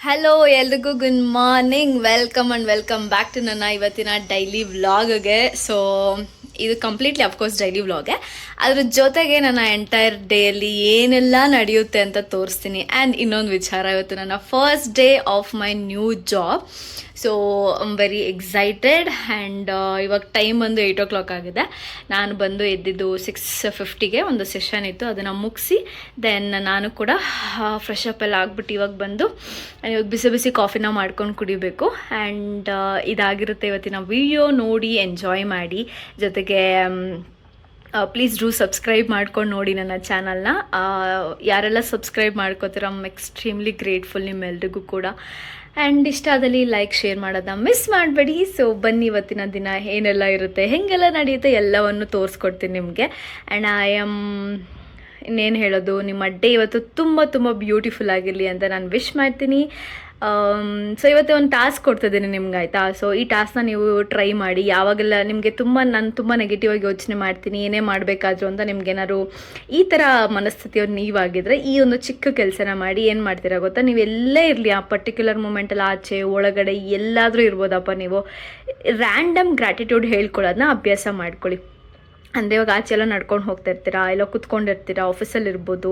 Hello ಎಲ್ರಿಗೂ good morning, welcome back to ನನ್ನ ಇವತ್ತಿನ ಡೈಲಿ ವ್ಲಾಗ್ಗೆ. ಸೊ ಇದು ಕಂಪ್ಲೀಟ್ಲಿ ಅಫ್ಕೋರ್ಸ್ ಡೈಲಿ ವ್ಲಾಗೆ. ಅದ್ರ ಜೊತೆಗೆ ನನ್ನ ಎಂಟೈರ್ ಡೇಯಲ್ಲಿ ಏನೆಲ್ಲ ನಡೆಯುತ್ತೆ ಅಂತ ತೋರಿಸ್ತೀನಿ. ಆ್ಯಂಡ್ ಇನ್ನೊಂದು ವಿಚಾರ, ಇವತ್ತು ನನ್ನ first day of my new job. So I am very excited. And ಇವಾಗ ಟೈಮ್ ಬಂದು 8 o'clock ಆಗಿದೆ. ನಾನು ಬಂದು ಎದ್ದಿದ್ದು 6:50ಗೆ. ಒಂದು ಸೆಷನ್ ಇತ್ತು, ಅದನ್ನು ಮುಗಿಸಿ ದೆನ್ ನಾನು ಕೂಡ ಫ್ರೆಶ್ ಅಪ್ ಎಲ್ಲ ಆಗ್ಬಿಟ್ಟು ಇವಾಗ ಬಂದು ಇವಾಗ ಬಿಸಿ ಬಿಸಿ ಕಾಫಿನ ಮಾಡ್ಕೊಂಡು ಕುಡಿಬೇಕು. ಆ್ಯಂಡ್ ಇದಾಗಿರುತ್ತೆ ಇವತ್ತಿನ ವಿಡಿಯೋ. ನೋಡಿ ಎಂಜಾಯ್ ಮಾಡಿ. ಜೊತೆಗೆ ಪ್ಲೀಸ್ ಡೂ ಸಬ್ಸ್ಕ್ರೈಬ್ ಮಾಡ್ಕೊಂಡು ನೋಡಿ ನನ್ನ ಚಾನಲ್ನ. ಯಾರೆಲ್ಲ ಸಬ್ಸ್ಕ್ರೈಬ್ ಮಾಡ್ಕೋತೀರ ಐ ಆಮ್ ಎಕ್ಸ್ಟ್ರೀಮ್ಲಿ ಗ್ರೇಟ್ಫುಲ್ ನಿಮ್ಮೆಲ್ರಿಗೂ ಕೂಡ. ಆ್ಯಂಡ್ ಇಷ್ಟ ಆದಲ್ಲಿ ಲೈಕ್ ಶೇರ್ ಮಾಡೋದನ್ನ ಮಿಸ್ ಮಾಡಬೇಡಿ. ಸೊ ಬನ್ನಿ, ಇವತ್ತಿನ ದಿನ ಏನೆಲ್ಲ ಇರುತ್ತೆ, ಹೇಗೆಲ್ಲ ನಡೆಯುತ್ತೆ ಎಲ್ಲವನ್ನು ತೋರಿಸ್ಕೊಡ್ತೀನಿ ನಿಮಗೆ. ಆ್ಯಂಡ್ ಐ ಆಮ್ ಇನ್ನೇನು ಹೇಳೋದು, ನಿಮ್ಮ ಡೇ ಇವತ್ತು ತುಂಬ ತುಂಬ ಬ್ಯೂಟಿಫುಲ್ ಆಗಿರಲಿ ಅಂತ ನಾನು ವಿಶ್ ಮಾಡ್ತೀನಿ. ಸೊ ಇವತ್ತು ಒಂದು ಟಾಸ್ಕ್ ಕೊಡ್ತಿದ್ದೀನಿ ನಿಮ್ಗೆ, ಆಯಿತಾ? ಸೊ ಈ ಟಾಸ್ಕ್ನ ನೀವು ಟ್ರೈ ಮಾಡಿ. ಯಾವಾಗೆಲ್ಲ ನಿಮಗೆ ನಾನು ತುಂಬ ನೆಗೆಟಿವ್ ಆಗಿ ಯೋಚನೆ ಮಾಡ್ತೀನಿ ಏನೇ ಮಾಡಬೇಕಾದ್ರೂ ಅಂತ ನಿಮ್ಗೇನಾದ್ರು ಈ ಥರ ಮನಸ್ಥಿತಿಯವ್ರು ನೀವಾಗಿದ್ದರೆ ಈ ಒಂದು ಚಿಕ್ಕ ಕೆಲಸನ ಮಾಡಿ. ಏನು ಮಾಡ್ತೀರಾ ಗೊತ್ತಾ, ನೀವು ಎಲ್ಲೇ ಇರಲಿ ಆ ಪರ್ಟಿಕ್ಯುಲರ್ ಮೂಮೆಂಟಲ್ಲಿ ಆಚೆ ಒಳಗಡೆ ಎಲ್ಲಾದರೂ ಇರ್ಬೋದಪ್ಪ, ನೀವು ರ್ಯಾಂಡಮ್ ಗ್ರ್ಯಾಟಿಟ್ಯೂಡ್ ಹೇಳ್ಕೊಳ್ಳೋದನ್ನ ಅಭ್ಯಾಸ ಮಾಡ್ಕೊಳ್ಳಿ. ಅಂದರೆ ಇವಾಗ ಆಚೆ ಎಲ್ಲ ನಡ್ಕೊಂಡು ಹೋಗ್ತಾ ಇರ್ತೀರಾ, ಎಲ್ಲ ಕುತ್ಕೊಂಡಿರ್ತೀರಾ, ಆಫೀಸಲ್ಲಿ ಇರ್ಬೋದು,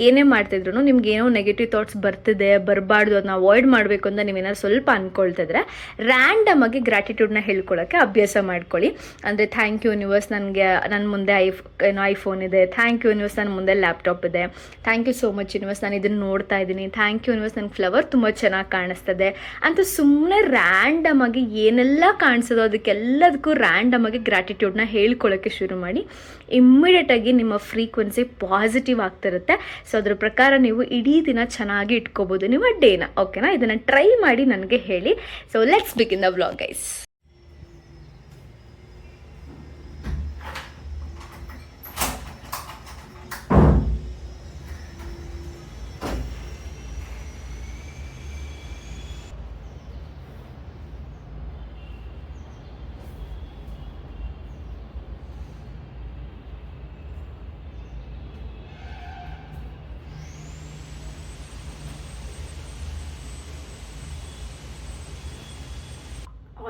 ಏನೇ ಮಾಡ್ತಿದ್ರು ನಿಮ್ಗೆ ಏನೋ ನೆಗೆಟಿವ್ ಥಾಟ್ಸ್ ಬರ್ತಿದೆ, ಬರಬಾರ್ದು, ಅದನ್ನ ಅವಾಯ್ಡ್ ಮಾಡಬೇಕು ಅಂತ ನೀವೇನಾದ್ರು ಸ್ವಲ್ಪ ಅಂದ್ಕೊಳ್ತಿದ್ರೆ ರ್ಯಾಂಡಮ್ ಆಗಿ ಗ್ರ್ಯಾಟಿಟ್ಯೂಡ್ನ ಹೇಳ್ಕೊಳ್ಳೋಕ್ಕೆ ಅಭ್ಯಾಸ ಮಾಡ್ಕೊಳ್ಳಿ. ಅಂದರೆ ಥ್ಯಾಂಕ್ ಯು ಯೂನಿವರ್ಸ್, ನನಗೆ ನನ್ನ ಮುಂದೆ ಐಫೋನ್ ಇದೆ, ಥ್ಯಾಂಕ್ ಯು ಯೂನಿವರ್ಸ್ ನನ್ನ ಮುಂದೆ ಲ್ಯಾಪ್ಟಾಪ್ ಇದೆ, thank you so much universe ನಾನು ಇದನ್ನು ನೋಡ್ತಾ ಇದ್ದೀನಿ, ಥ್ಯಾಂಕ್ ಯು ಯೂನಿವರ್ಸ್ ನನ್ನ ಫ್ಲವರ್ ತುಂಬ ಚೆನ್ನಾಗಿ ಕಾಣಿಸ್ತದೆ ಅಂತ ಸುಮ್ಮನೆ ರ್ಯಾಂಡಮ್ ಆಗಿ ಏನೆಲ್ಲ ಕಾಣಿಸೋದು ಅದಕ್ಕೆಲ್ಲದಕ್ಕೂ ರ್ಯಾಂಡಮ್ ಆಗಿ ಗ್ರ್ಯಾಟಿಟ್ಯೂಡ್ನ ಹೇಳ್ಕೊಳ್ಳೋಕ್ಕೆ ಶುರು ಮಾಡಿ. ಇಮ್ಮಿಡಿಯೇಟಾಗಿ ನಿಮ್ಮ ಫ್ರೀಕ್ವೆನ್ಸಿ ಪಾಸಿಟಿವ್ ಆಗ್ತಿರುತ್ತೆ. ಸೊ ಅದ್ರ ಪ್ರಕಾರ ನೀವು ಇಡೀ ದಿನ ಚೆನ್ನಾಗಿ ಇಟ್ಕೋಬೋದು ನಿಮ್ಮ ಡೇನ. ಓಕೆನಾ? ಇದನ್ನು ಟ್ರೈ ಮಾಡಿ ನನಗೆ ಹೇಳಿ. So let's begin the vlog guys.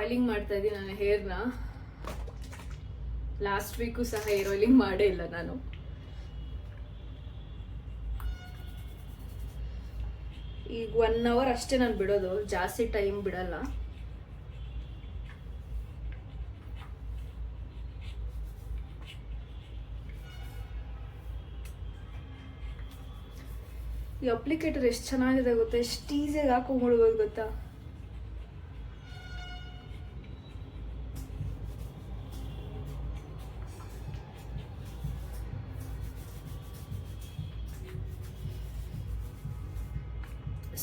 Oiling ಮಾಡ್ತಾ ಇದ್ದೀನಿ ನನ್ನ ಹೇರ್ನ. ಲಾಸ್ಟ್ ವೀಕು ಸಹ ಹೇರ್ ಆಯಿಲಿಂಗ್ ಮಾಡೇ ಇಲ್ಲ ನಾನು. ಈಗ 1 hour ಅಷ್ಟೇ ನಾನು ಬಿಡೋದು, ಜಾಸ್ತಿ ಟೈಮ್ ಬಿಡಲ್ಲ. ಈ ಅಪ್ಲಿಕೇಟರ್ ಎಷ್ಟು ಚೆನ್ನಾಗಿದೆ ಗೊತ್ತಾ, ಎಷ್ಟು ಈಸಿಯಾಗಿ ಹಾಕೊಂಡ್ಬಿಡ್ಬೋದು ಗೊತ್ತಾ.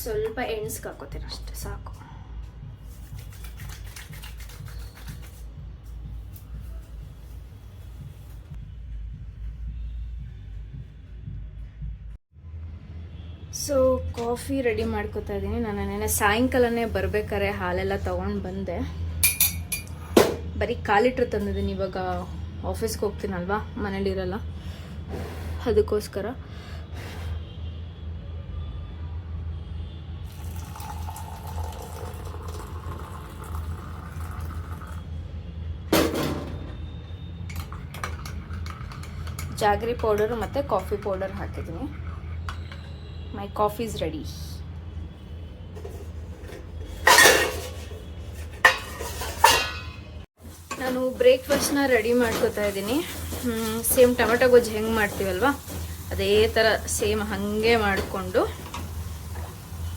ಸ್ವಲ್ಪ ಎಣ್ಸ್ಗೆ ಹಾಕೋತೀನಿ ಅಷ್ಟೆ, ಸಾಕು. ಸೊ ಕಾಫಿ ರೆಡಿ ಮಾಡ್ಕೊತಾ ಇದ್ದೀನಿ. ನಾನು ನೆನ್ನೆ ಸಾಯಂಕಾಲನೇ ಬರ್ಬೇಕಾರೆ ಹಾಲೆಲ್ಲ ತೊಗೊಂಡು ಬಂದೆ. ಬರೀ 1/4 ಲೀಟ್ರ್ ತಂದಿದ್ದೀನಿ. ಇವಾಗ ಆಫೀಸ್ಗೆ ಹೋಗ್ತೀನಲ್ವಾ, ಮನೇಲಿರಲ್ಲ, ಅದಕ್ಕೋಸ್ಕರ. ಜಾಗರಿ ಪೌಡರು ಮತ್ತು ಕಾಫಿ ಪೌಡರ್ ಹಾಕಿದ್ದೀನಿ. ಮೈ ಕಾಫಿ ಇಸ್ ರೆಡಿ. ನಾನು ಬ್ರೇಕ್ಫಾಸ್ಟ್ನ ರೆಡಿ ಮಾಡ್ಕೊತಾ ಇದ್ದೀನಿ. ಸೇಮ್ ಟೊಮೆಟೊ ಗೊಜ್ಜು ಹೆಂಗೆ ಮಾಡ್ತೀವಲ್ವ ಅದೇ ಥರ ಸೇಮ್ ಹಾಗೆ ಮಾಡಿಕೊಂಡು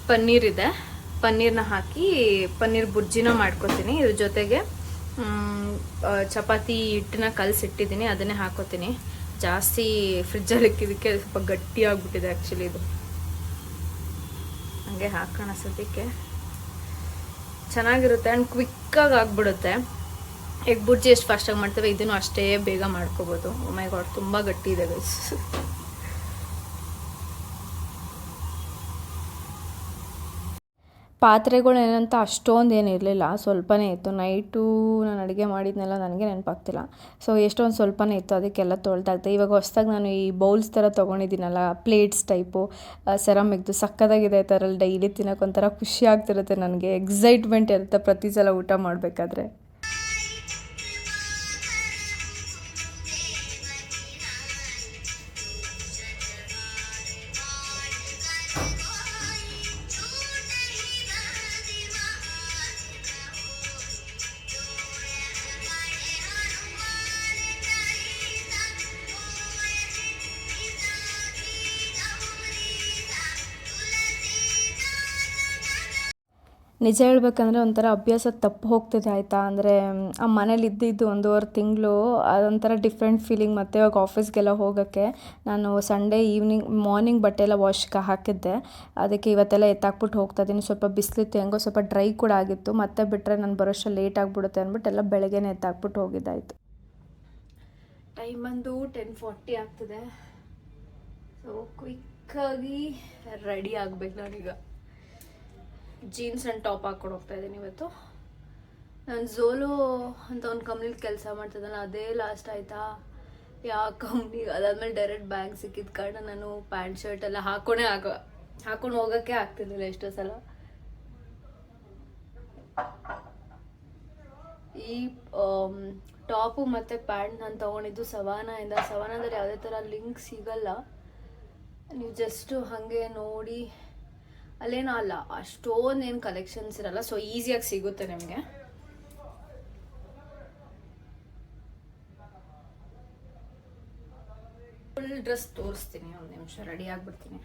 ಪನ್ನೀರಿದೆ, ಪನ್ನೀರನ್ನ ಹಾಕಿ ಪನ್ನೀರ್ ಬುರ್ಜಿನ ಮಾಡ್ಕೊತೀನಿ. ಇದ್ರ ಜೊತೆಗೆ ಚಪಾತಿ ಹಿಟ್ಟನ್ನ ಕಲಸಿಟ್ಟಿದ್ದೀನಿ, ಅದನ್ನೇ ಹಾಕೋತೀನಿ. ಜಾಸ್ತಿ ಫ್ರಿಜ್ಜಲ್ಲಿ ಇಕ್ಕಿದ್ದಕ್ಕೆ ಸ್ವಲ್ಪ ಗಟ್ಟಿ ಆಗಿಬಿಟ್ಟಿದೆ ಆ್ಯಕ್ಚುಲಿ. ಇದು ಹಾಗೆ ಹಾಕೋಣ ಸದ್ಯಕ್ಕೆ, ಚೆನ್ನಾಗಿರುತ್ತೆ ಆ್ಯಂಡ್ ಕ್ವಿಕ್ಕಾಗಿ ಆಗಿಬಿಡುತ್ತೆ. ಎಗ್ ಬುರ್ಜಿ ಎಷ್ಟು ಫಾಸ್ಟಾಗಿ ಮಾಡ್ತೇವೆ ಇದನ್ನು ಅಷ್ಟೇ ಬೇಗ ಮಾಡ್ಕೋಬೋದು. ಓ ಮೈ ಗಾಡ್, ತುಂಬ ಗಟ್ಟಿ ಇದೆ ಗೈಸ್. ಪಾತ್ರೆಗಳು ಏನಂತ ಅಷ್ಟೊಂದು ಏನಿರಲಿಲ್ಲ, ಸ್ವಲ್ಪನೇ ಇತ್ತು. ನೈಟು ನಾನು ಅಡುಗೆ ಮಾಡಿದ್ನೆಲ್ಲ ನನಗೆ ನೆನಪಾಗ್ತಿಲ್ಲ. ಸೊ ಎಷ್ಟೊಂದು ಸ್ವಲ್ಪನೇ ಇತ್ತು, ಅದಕ್ಕೆಲ್ಲ ತೊಳ್ದಾಗ್ದೆ. ಇವಾಗ ಹೊಸ್ದಾಗಿ ನಾನು ಈ ಬೌಲ್ಸ್ ಥರ ತೊಗೊಂಡಿದ್ದೀನಲ್ಲ, ಪ್ಲೇಟ್ಸ್ ಟೈಪು ಸೆರಾಮಿಕ್ದು, ಸಕ್ಕತ್ತಾಗಿದೆ. ಈ ಥರಲ್ಲಿ ಡೈಲಿ ತಿನ್ನೋಕೆ ಒಂಥರ ಖುಷಿ ಆಗ್ತಿರುತ್ತೆ ನನಗೆ, ಎಕ್ಸೈಟ್ಮೆಂಟ್ ಇರುತ್ತೆ ಪ್ರತಿ ಸಲ ಊಟ ಮಾಡಬೇಕಾದ್ರೆ. ನಿಜ ಹೇಳ್ಬೇಕಂದ್ರೆ ಒಂಥರ ಅಭ್ಯಾಸ ತಪ್ಪು ಹೋಗ್ತಿದೆ ಆಯಿತಾ. ಅಂದರೆ ಆ ಮನೇಲಿ ಇದ್ದಿದ್ದು 1.5 ತಿಂಗಳು ಅದೊಂಥರ ಡಿಫ್ರೆಂಟ್ ಫೀಲಿಂಗ್. ಮತ್ತು ಇವಾಗ ಆಫೀಸ್ಗೆಲ್ಲ ಹೋಗೋಕ್ಕೆ ನಾನು ಸಂಡೇ ಮಾರ್ನಿಂಗ್ ಬಟ್ಟೆ ಎಲ್ಲ ವಾಶ್ಗೆ ಹಾಕಿದ್ದೆ, ಅದಕ್ಕೆ ಇವತ್ತೆಲ್ಲ ಎತ್ತಾಕ್ಬಿಟ್ಟು ಹೋಗ್ತಾ ಇದ್ದೀನಿ. ಸ್ವಲ್ಪ ಬಿಸಿಲಿತ್ತು, ಹೆಂಗೋ ಸ್ವಲ್ಪ ಡ್ರೈ ಕೂಡ ಆಗಿತ್ತು. ಮತ್ತೆ ಬಿಟ್ಟರೆ ನಾನು ಬರೋಷ್ಟು ಲೇಟ್ ಆಗಿಬಿಡುತ್ತೆ ಅಂದ್ಬಿಟ್ಟು ಎಲ್ಲ ಬೆಳಗ್ಗೆನೇ ಎತ್ತಾಕ್ಬಿಟ್ಟು ಹೋಗಿದ್ದಾಯಿತು. ಟೈಮ್ ಬಂದು 10:40 ಆಗ್ತದೆ. ಸೊ ಕ್ವಿಕ್ಕಾಗಿ ರೆಡಿ ಆಗಬೇಕು ನಾನೀಗ. ಜೀನ್ಸ್ ಆ್ಯಂಡ್ ಟಾಪ್ ಹಾಕ್ಕೊಂಡು ಹೋಗ್ತಾ ಇದ್ದೀನಿ ಇವತ್ತು. ನಾನು ಝೋಲೋ ಅಂತ ಒಂದು ಕಂಪ್ನಿಲಿ ಕೆಲಸ ಮಾಡ್ತಿದ್ದಾನೆ, ಅದೇ ಲಾಸ್ಟ್ ಆಯಿತಾ ಯಾವ ಕಂಪ್ನಿಗೆ. ಅದಾದಮೇಲೆ ಡೈರೆಕ್ಟ್ ಬ್ಯಾಂಕ್ ಸಿಕ್ಕಿದ ಕಾರಣ ನಾನು ಪ್ಯಾಂಟ್ ಶರ್ಟ್ ಎಲ್ಲ ಹಾಕೊಂಡು ಹೋಗೋಕ್ಕೆ ಆಗ್ತಿರ್ಲಿಲ್ಲ ಎಷ್ಟೋ ಸಲ. ಈ ಟಾಪು ಮತ್ತು ಪ್ಯಾಂಟ್ ನಾನು ತೊಗೊಂಡಿದ್ದು ಸವಾನಾದಲ್ಲಿ ಯಾವುದೇ ಥರ ಲಿಂಕ್ ಸಿಗಲ್ಲ, ನೀವು ಜಸ್ಟು ಹಾಗೆ ನೋಡಿ. ಅಲ್ಲೇನೋ ಅಲ್ಲ, ಅಷ್ಟೊಂದೇನು ಕಲೆಕ್ಷನ್ಸ್ ಇರಲ್ಲ, ಸೊ ಈಸಿಯಾಗಿ ಸಿಗುತ್ತೆ ನಿಮಗೆ. ಫುಲ್ ಡ್ರೆಸ್ ತೋರಿಸ್ತೀನಿ, ಒಂದು ನಿಮಿಷ ರೆಡಿ ಆಗಿಬಿಡ್ತೀನಿ.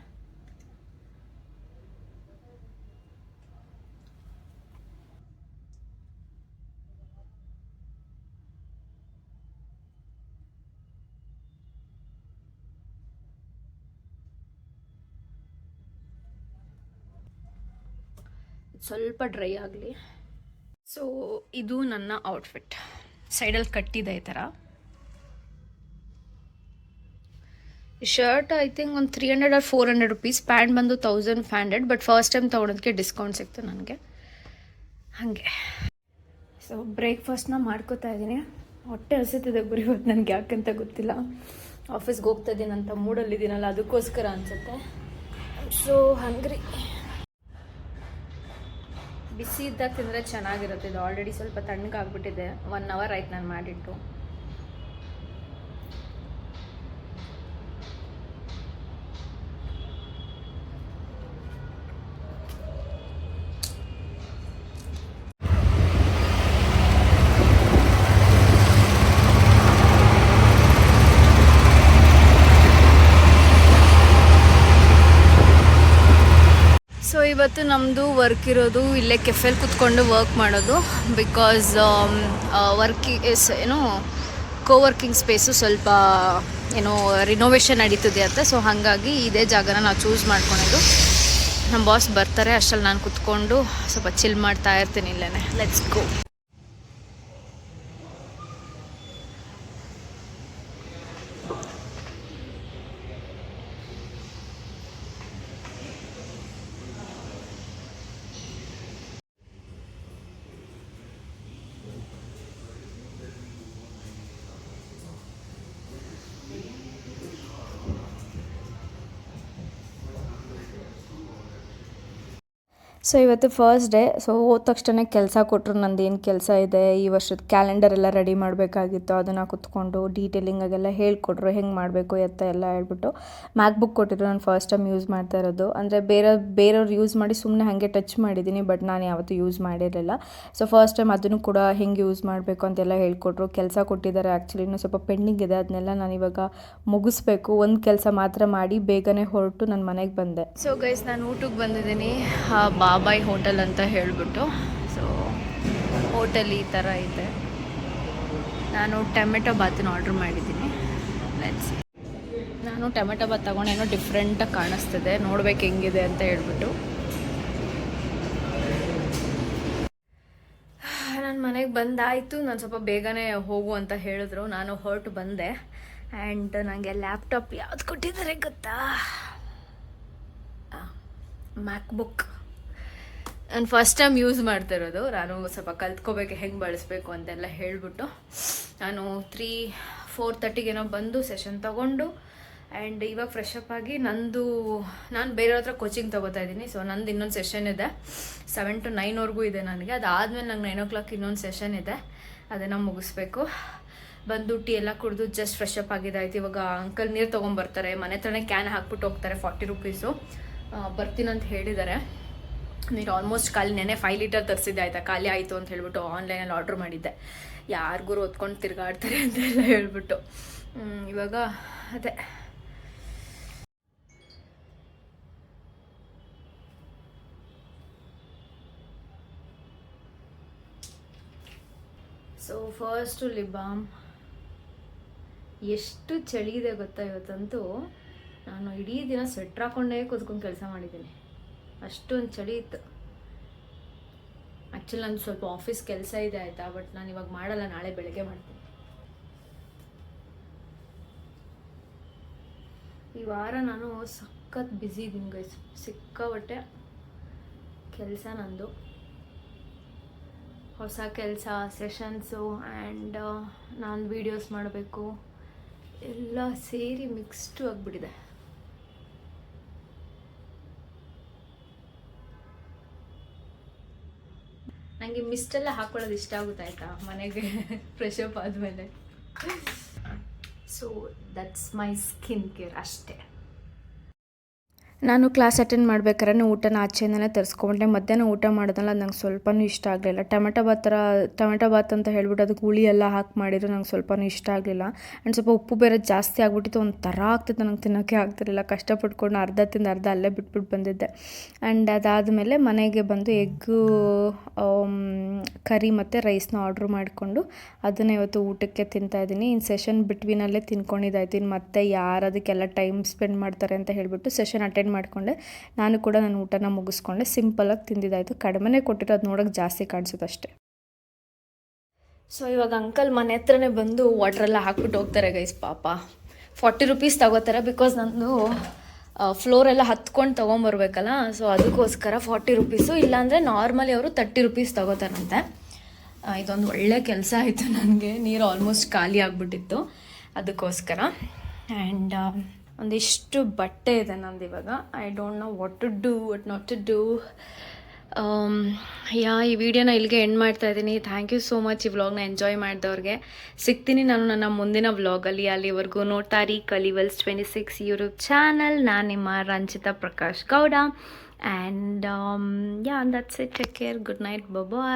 ಸ್ವಲ್ಪ ಡ್ರೈ ಆಗಲಿ. ಸೊ ಇದು ನನ್ನ ಔಟ್ಫಿಟ್, ಸೈಡಲ್ಲಿ ಕಟ್ಟಿದೆ ಈ ಥರ. ಶರ್ಟ್ ಐ ಥಿಂಕ್ ಒಂದು 300 or 400 ರುಪೀಸ್, ಪ್ಯಾಂಟ್ ಬಂದು 1500, ಬಟ್ ಫಸ್ಟ್ ಟೈಮ್ ತೊಗೊಳೋದಕ್ಕೆ ಡಿಸ್ಕೌಂಟ್ ಸಿಕ್ತು ನನಗೆ ಹಾಗೆ. ಸೊ ಬ್ರೇಕ್ಫಾಸ್ಟ್ನ ಮಾಡ್ಕೋತಾ ಇದ್ದೀನಿ. ಹೊಟ್ಟೆ ಹಸಿತಿದೆ ಗುರಿ, ಇವತ್ತು ನನಗೆ ಯಾಕಂತ ಗೊತ್ತಿಲ್ಲ. ಆಫೀಸ್ಗೆ ಹೋಗ್ತಾ ಇದ್ದೀನಿ ಅಂತ ಮೂಡಲ್ಲಿದ್ದೀನಲ್ಲ, ಅದಕ್ಕೋಸ್ಕರ ಅನಿಸುತ್ತೆ. ಸೊ ಹಂಗ್ರಿ. ಬಿಸಿ ಇದ್ದಾಗ ತಿಂದರೆ ಚೆನ್ನಾಗಿರುತ್ತೆ. ಇದು ಆಲ್ರೆಡಿ ಸ್ವಲ್ಪ ತಣ್ಣಗಾಗ್ಬಿಟ್ಟಿದೆ, 1 hour ಆಯ್ತು ನಾನು ಮಾಡಿಟ್ಟು. ಸೊ ಇವತ್ತು ನಮ್ಮದು ವರ್ಕ್ ಇರೋದು ಇಲ್ಲೇ ಕೆಫೆಲ್ ಕೂತ್ಕೊಂಡು ವರ್ಕ್ ಮಾಡೋದು. ಬಿಕಾಸ್ ಕೋವರ್ಕಿಂಗ್ ಸ್ಪೇಸು ಸ್ವಲ್ಪ ರಿನೋವೇಷನ್ ನಡೀತಿದೆ ಅಂತ. ಸೊ ಹಾಗಾಗಿ ಇದೇ ಜಾಗನ ನಾವು ಚೂಸ್ ಮಾಡ್ಕೊಂಡಿದ್ದು. ನಮ್ಮ ಬಾಸ್ ಬರ್ತಾರೆ ಅಷ್ಟರಲ್ಲಿ ನಾನು ಕೂತ್ಕೊಂಡು ಸ್ವಲ್ಪ ಚಿಲ್ ಮಾಡ್ತಾ ಇರ್ತೀನಿ ಇಲ್ಲೇ. Let's go. ಸೊ ಇವತ್ತು ಫಸ್ಟ್ ಡೇ. ಸೊ ಹೋದ ತಕ್ಷಣ ಕೆಲಸ ಕೊಟ್ಟರು. ನಂದು ಏನು ಕೆಲಸ ಇದೆ, ಈ ವರ್ಷದ ಕ್ಯಾಲೆಂಡರ್ ಎಲ್ಲ ರೆಡಿ ಮಾಡಬೇಕಾಗಿತ್ತು, ಅದನ್ನು ಕೂತ್ಕೊಂಡು ಡೀಟೇಲಿಂಗಾಗೆಲ್ಲ ಹೇಳ್ಕೊಟ್ರು, ಹೆಂಗೆ ಮಾಡಬೇಕು ಎತ್ತ ಎಲ್ಲ ಹೇಳ್ಬಿಟ್ಟು. ಮ್ಯಾಕ್ಬುಕ್ ಕೊಟ್ಟಿದ್ರು, ನಾನು ಫಸ್ಟ್ ಟೈಮ್ ಯೂಸ್ ಮಾಡ್ತಾ ಇರೋದು. ಅಂದರೆ ಬೇರೆಯವ್ರು ಯೂಸ್ ಮಾಡಿ ಸುಮ್ಮನೆ ಹಾಗೆ ಟಚ್ ಮಾಡಿದ್ದೀನಿ, ಬಟ್ ನಾನು ಯಾವತ್ತೂ ಯೂಸ್ ಮಾಡಿರಲಿಲ್ಲ. ಸೊ ಫಸ್ಟ್ ಟೈಮ್ ಅದನ್ನು ಕೂಡ ಹೆಂಗೆ ಯೂಸ್ ಮಾಡಬೇಕು ಅಂತೆಲ್ಲ ಹೇಳ್ಕೊಟ್ರು. ಕೆಲಸ ಕೊಟ್ಟಿದ್ದಾರೆ, ಆ್ಯಕ್ಚುಲಿ ಇನ್ನೂ ಸ್ವಲ್ಪ ಪೆಂಡಿಂಗ್ ಇದೆ, ಅದನ್ನೆಲ್ಲ ನಾನು ಇವಾಗ ಮುಗಿಸ್ಬೇಕು. ಒಂದು ಕೆಲಸ ಮಾತ್ರ ಮಾಡಿ ಬೇಗನೆ ಹೊರಟು ನನ್ನ ಮನೆಗೆ ಬಂದೆ. ಸೊ ಗೈಸ್, ನಾನು ಊಟಕ್ಕೆ ಬಂದಿದ್ದೀನಿ, ಬಾಬಾಯ್ ಹೋಟೆಲ್ ಅಂತ ಹೇಳಿಬಿಟ್ಟು. ಸೊ ಹೋಟೆಲ್ ಈ ಥರ ಇದೆ. ನಾನು ಟೊಮೆಟೊ ಬಾತನ್ನು ಆರ್ಡ್ರ್ ಮಾಡಿದ್ದೀನಿ. ನಾನು ಟೊಮೆಟೊ ಬಾತ್ ತೊಗೊಂಡೇನೋ ಡಿಫ್ರೆಂಟಾಗಿ ಕಾಣಿಸ್ತಿದೆ, ನೋಡ್ಬೇಕು ಹೆಂಗಿದೆ ಅಂತ ಹೇಳ್ಬಿಟ್ಟು. ನನ್ನ ಮನೆಗೆ ಬಂದಾಯಿತು. ನಾನು ಸ್ವಲ್ಪ ಬೇಗನೆ ಹೋಗು ಅಂತ ಹೇಳಿದ್ರು, ನಾನು ಹೊರಟು ಬಂದೆ. ಆ್ಯಂಡ್ ನನಗೆ ಲ್ಯಾಪ್ಟಾಪ್ ಯಾವ್ದು ಕೊಟ್ಟಿದ್ದಾರೆ ಗೊತ್ತಾ? ಮ್ಯಾಕ್ಬುಕ್. ನಾನು ಫಸ್ಟ್ ಟೈಮ್ ಯೂಸ್ ಮಾಡ್ತಾ ಇರೋದು. ನಾನು ಸ್ವಲ್ಪ ಕಲ್ತ್ಕೋಬೇಕು ಹೆಂಗೆ ಬಳಸಬೇಕು ಅಂತೆಲ್ಲ ಹೇಳಿಬಿಟ್ಟು ನಾನು 4:30 ಬಂದು ಸೆಷನ್ ತೊಗೊಂಡು ಆ್ಯಂಡ್ ಇವಾಗ ಫ್ರೆಶ್ ಅಪ್ ಆಗಿ ನಾನು ಬೇರೆಯವ್ರ ಹತ್ರ ಕೋಚಿಂಗ್ ತೊಗೋತಾ ಇದ್ದೀನಿ. ಸೊ ನಂದು ಇನ್ನೊಂದು ಸೆಷನ್ ಇದೆ 7 to 9 ಇದೆ ನನಗೆ. ಅದಾದಮೇಲೆ ನಂಗೆ 9 o'clock ಇನ್ನೊಂದು ಸೆಷನ್ ಇದೆ, ಅದನ್ನು ಮುಗಿಸ್ಬೇಕು. ಬಂದು ಟೀ ಎಲ್ಲ ಕುಡಿದು ಜಸ್ಟ್ ಫ್ರೆಶ್ ಅಪ್ ಆಗಿದ್ದಾಯ್ತು. ಇವಾಗ ಅಂಕಲ್ ನೀರು ತೊಗೊಂಬರ್ತಾರೆ, ಮನೆ ಹತ್ರನೇ ಕ್ಯಾನ್ ಹಾಕ್ಬಿಟ್ಟು ಹೋಗ್ತಾರೆ. 40 rupees ಬರ್ತೀನಂತ ಹೇಳಿದ್ದಾರೆ. ನೀರು ಆಲ್ಮೋಸ್ಟ್ ನೆನೆ 5 ಲೀಟರ್ ತರಿಸಿದ್ದೆ ಆಯಿತಾ, ಖಾಲಿ ಆಯಿತು ಅಂತ ಹೇಳ್ಬಿಟ್ಟು ಆನ್ಲೈನಲ್ಲಿ ಆರ್ಡ್ರ್ ಮಾಡಿದ್ದೆ. ಯಾರಿಗೂ ಹೊತ್ಕೊಂಡು ತಿರ್ಗಾಡ್ತಾರೆ ಅಂತೆಲ್ಲ ಹೇಳ್ಬಿಟ್ಟು ಇವಾಗ ಅದೇ ಸೊ ಫಸ್ಟು ಲಿಪ್ ಬಾಮ್. ಎಷ್ಟು ಚಳಿ ಇದೆ ಗೊತ್ತಾ ಇವತ್ತಂತೂ. ನಾನು ಇಡೀ ದಿನ ಸ್ವೆಟ್ರ್ ಹಾಕ್ಕೊಂಡೇ ಕೂತ್ಕೊಂಡು ಕೆಲಸ ಮಾಡಿದ್ದೀನಿ, ಅಷ್ಟೊಂದು ಚಳಿ ಇತ್ತು. ಆ್ಯಕ್ಚುಲಿ ನಂದು ಸ್ವಲ್ಪ ಆಫೀಸ್ ಕೆಲಸ ಇದೆ ಆಯಿತಾ, ಬಟ್ ನಾನು ಇವಾಗ ಮಾಡಲ್ಲ, ನಾಳೆ ಬೆಳಗ್ಗೆ ಮಾಡ್ತೀನಿ. ಈ ವಾರ ನಾನು ಸಖತ್ ಬ್ಯುಸಿ ಇದ್ದೀನಿ ಗೈಸ್, ಸಿಕ್ಕಾಬಟ್ಟೆ ಕೆಲಸ ನಂದು. ಹೊಸ ಕೆಲಸ, ಸೆಷನ್ಸು ಆ್ಯಂಡ್ ನಾನು ವೀಡಿಯೋಸ್ ಮಾಡಬೇಕು, ಎಲ್ಲ ಸೇರಿ ಮಿಕ್ಸ್ಟು ಆಗಿಬಿಟ್ಟಿದೆ. ನನಗೆ ಮಿಸ್ಟೆಲ್ಲ ಹಾಕ್ಕೊಳ್ಳೋದು ಇಷ್ಟ ಆಗುತ್ತೆ ಆಯಿತಾ ಮನೆಗೆ ಫ್ರೆಶ್ ಅಪ್ ಆದಮೇಲೆ. So that's my skin care ಅಷ್ಟೇ. ನಾನು ಕ್ಲಾಸ್ ಅಟೆಂಡ್ ಮಾಡ್ಬೇಕಾದ್ರೆ ಊಟನ ಆಚೆಯಿಂದಲೇ ತರಿಸ್ಕೊಂಡೆ. ಮಧ್ಯಾಹ್ನ ಊಟ ಮಾಡೋದಲ್ಲ ನಂಗೆ ಸ್ವಲ್ಪನೂ ಇಷ್ಟ ಆಗಲಿಲ್ಲ. ಟೊಮೆಟೊ ಬಾತ್ ಅಂತ ಹೇಳ್ಬಿಟ್ಟು ಅದಕ್ಕೆ ಹುಳಿ ಎಲ್ಲ ಹಾಕಿ ಮಾಡಿದ್ರು ನಂಗೆ ಸ್ವಲ್ಪನೂ ಇಷ್ಟ ಆಗಲಿಲ್ಲ. ಆ್ಯಂಡ್ ಸ್ವಲ್ಪ ಉಪ್ಪು ಬೇರೆ ಜಾಸ್ತಿ ಆಗಿಬಿಟ್ಟಿತ್ತು, ಒಂದು ಥರ ಆಗ್ತಿತ್ತು, ನಂಗೆ ತಿನ್ನೋಕ್ಕೆ ಆಗ್ತಿರಲಿಲ್ಲ. ಕಷ್ಟಪಟ್ಕೊಂಡು ಅರ್ಧ ತಿಂದು ಅರ್ಧ ಅಲ್ಲೇ ಬಿಟ್ಬಿಟ್ಟು ಬಂದಿದ್ದೆ. ಆ್ಯಂಡ್ ಅದಾದಮೇಲೆ ಮನೆಗೆ ಬಂದು ಎಗ್ಗು ಕರಿ ಮತ್ತು ರೈಸ್ನ ಆರ್ಡ್ರ್ ಮಾಡಿಕೊಂಡು ಅದನ್ನು ಇವತ್ತು ಊಟಕ್ಕೆ ತಿಂತಾಯಿದ್ದೀನಿ. ಇನ್ನು ಸೆಷನ್ ಬಿಟ್ವೀನಲ್ಲೇ ತಿನ್ಕೊಂಡಿದ್ದಾಯ್ತು. ಇನ್ನು ಮತ್ತೆ ಯಾರು ಅದಕ್ಕೆಲ್ಲ ಟೈಮ್ ಸ್ಪೆಂಡ್ ಮಾಡ್ತಾರೆ ಅಂತ ಹೇಳಿಬಿಟ್ಟು ಸೆಷನ್ ಅಟೆಂಡ್ ಮಾಡಿಕೊಂಡೆ. ನಾನು ಕೂಡ ನನ್ನ ಊಟನ ಮುಗಿಸ್ಕೊಂಡೆ, ಸಿಂಪಲಾಗಿ ತಿಂದಿದ್ದಾಯಿತು. ಕಡಿಮೆನೇ ಕೊಟ್ಟಿರೋ, ಅದು ನೋಡೋಕ್ಕೆ ಜಾಸ್ತಿ ಕಾಣಿಸುತ್ತೆ ಅಷ್ಟೇ. ಸೊ ಇವಾಗ ಅಂಕಲ್ ಮನೆ ಹತ್ರನೇ ಬಂದು ವಾಟ್ರೆಲ್ಲ ಹಾಕ್ಬಿಟ್ಟು ಹೋಗ್ತಾರೆ ಗೈಸ್. ಪಾಪ 40 rupees ತಗೋತಾರೆ, ಬಿಕಾಸ್ ನಂದು ಫ್ಲೋರೆಲ್ಲ ಹತ್ಕೊಂಡು ತೊಗೊಂಬರ್ಬೇಕಲ್ಲ. ಸೊ ಅದಕ್ಕೋಸ್ಕರ 40 rupees. ಇಲ್ಲಾಂದರೆ ನಾರ್ಮಲಿ ಅವರು 30 rupees ತಗೋತಾರಂತೆ. ಇದೊಂದು ಒಳ್ಳೆ ಕೆಲಸ ಆಯಿತು ನನಗೆ. ನೀರು ಆಲ್ಮೋಸ್ಟ್ ಖಾಲಿ ಆಗಿಬಿಟ್ಟಿತ್ತು ಅದಕ್ಕೋಸ್ಕರ. ಆ್ಯಂಡ್ ಒಂದಿಷ್ಟು ಬಟ್ಟೆ ಇದೆ ನಂದು ಇವಾಗ. I don't know what to do, what not to do. ಈ ವಿಡಿಯೋನ ಇಲ್ಲಿಗೆ ಎಂಡ್ ಮಾಡ್ತಾ ಇದ್ದೀನಿ. ಥ್ಯಾಂಕ್ ಯು ಸೋ ಮಚ್ ಈ ವ್ಲಾಗ್ನ ಎಂಜಾಯ್ ಮಾಡಿದವ್ರಿಗೆ. ಸಿಗ್ತೀನಿ ನಾನು ನನ್ನ ಮುಂದಿನ ವ್ಲಾಗಲ್ಲಿ. ಅಲ್ಲಿವರೆಗೂ ನೋಡ್ತಾ ಇರಿ ಕಲಿವಲ್ಸ್ 26 ಯೂಟ್ಯೂಬ್ ಚಾನಲ್. ನಾನು ನಿಮ್ಮ Ranjitha Prakash Gowda. And that's it. Take care. Good night. Bye.